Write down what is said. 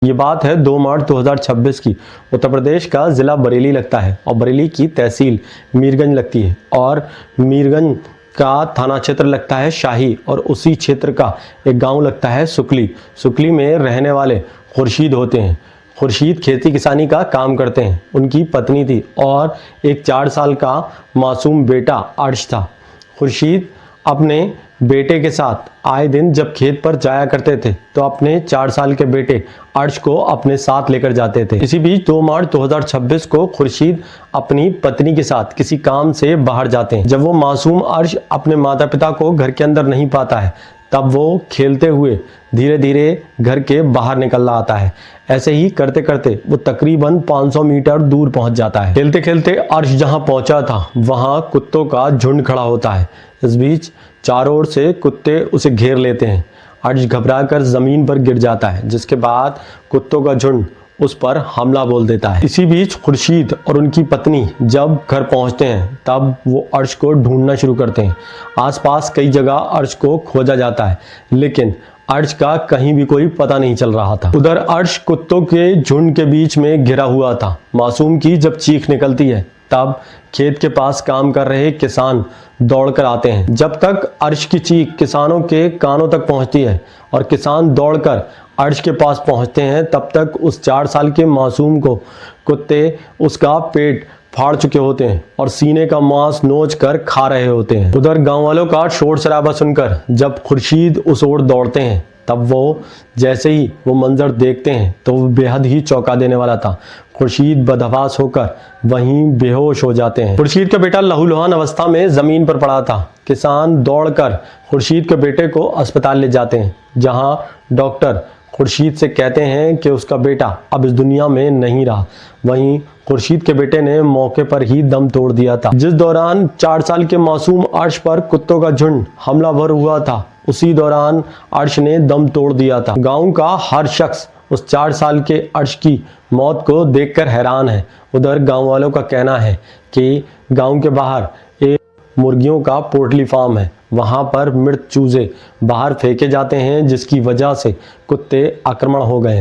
ये बात है 2 मार्च 2026 की। उत्तर प्रदेश का ज़िला बरेली लगता है और बरेली की तहसील मीरगंज लगती है और मीरगंज का थाना क्षेत्र लगता है शाही और उसी क्षेत्र का एक गांव लगता है सुकली। सुकली में रहने वाले खुर्शीद होते हैं। खुर्शीद खेती किसानी का काम करते हैं। उनकी पत्नी थी और एक 4 साल का मासूम बेटा अर्श था। खुर्शीद अपने बेटे के साथ आए दिन जब खेत पर जाया करते थे तो अपने 4 साल के बेटे अर्श को अपने साथ लेकर जाते थे। इसी बीच 2 मार्च 2026 को खुर्शीद अपनी पत्नी के साथ किसी काम से बाहर जाते हैं। जब वो मासूम अर्श अपने माता पिता को घर के अंदर नहीं पाता है तब वो खेलते हुए धीरे धीरे घर के बाहर निकल रहा आता है। ऐसे ही करते करते वो तकरीबन 500 मीटर दूर पहुंच जाता है। खेलते खेलते अर्श जहां पहुंचा था वहां कुत्तों का झुंड खड़ा होता है। इस बीच चारों ओर से कुत्ते उसे घेर लेते हैं। अर्श घबराकर जमीन पर गिर जाता है, जिसके बाद कुत्तों का झुंड उस पर हमला बोल देता है। इसी बीच खुर्शीद और उनकी पत्नी जब घर पहुंचते हैं तब वो अर्श को ढूंढना शुरू करते हैं। आसपास कई जगह अर्श को खोजा जाता है लेकिन अर्श का कहीं भी कोई पता नहीं चल रहा था। उधर अर्श कुत्तों के झुंड के बीच में घिरा हुआ था। मासूम की जब चीख निकलती है तब खेत के पास काम कर रहे किसान दौड़कर आते हैं। जब तक अर्श की चीख किसानों के कानों तक पहुंचती है और किसान दौड़कर अर्श के पास पहुंचते हैं तब तक उस 4 साल के मासूम को कुत्ते उसका पेट फाड़ चुके होते हैं और सीने का मांस नोच कर खा रहे होते हैं। उधर गांव वालों का शोर शराबा सुनकर जब खुर्शीद उस ओर दौड़ते हैं तब वो जैसे ही वो मंजर देखते हैं तो वो बेहद ही चौंका देने वाला था। खुर्शीद बदहवास होकर वहीं बेहोश हो जाते हैं। खुर्शीद का बेटा लहूलुहान अवस्था में जमीन पर पड़ा था। किसान दौड़कर खुर्शीद के बेटे को अस्पताल ले जाते हैं जहां डॉक्टर खुर्शीद से कहते हैं कि उसका बेटा अब इस दुनिया में नहीं रहा। वहीं खुर्शीद के बेटे ने मौके पर ही दम तोड़ दिया था। जिस दौरान 4 साल के मासूम अर्श पर कुत्तों का झुंड हमलावर हुआ था उसी दौरान अर्श ने दम तोड़ दिया था। गांव का हर शख्स उस 4 साल के अर्श की मौत को देखकर हैरान है। उधर गांव वालों का कहना है कि गांव के बाहर एक मुर्गियों का पोल्ट्री फार्म है। वहां पर मृत चूजे बाहर फेंके जाते हैं जिसकी वजह से कुत्ते आक्रमण हो गए हैं।